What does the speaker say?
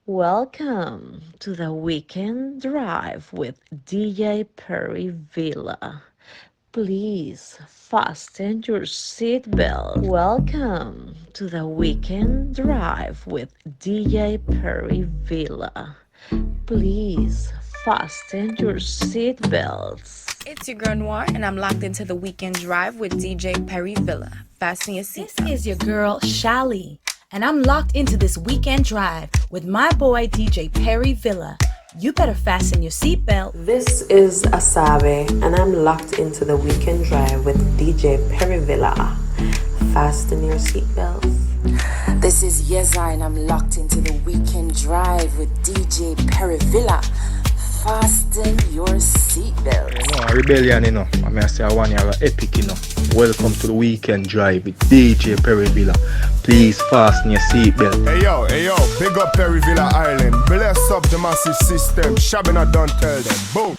Welcome to the weekend drive with DJ Perryvilla. Please fasten your seatbelt. Welcome to the weekend drive with DJ Perryvilla. Please fasten your seatbelts. It's your girl Noir, and I'm locked into the weekend drive with DJ Perryvilla. Fasten your seatbelts. This is your girl Shali, and I'm locked into this weekend drive with my boy DJ Perryvilla. You better fasten your seatbelt. This is Asabe, and I'm locked into the weekend drive with DJ Perryvilla. Fasten your seatbelts. This is Yeza, and I'm locked into the weekend drive with DJ Perryvilla. Fasten your seatbelt. Rebellion, I mean, I say I want you have epic, Welcome to the weekend drive with DJ Perryvilla. Please fasten your seatbelt. Hey yo, big up Perryvilla Island. Bless up the massive system. Shabina don't tell them. Boom.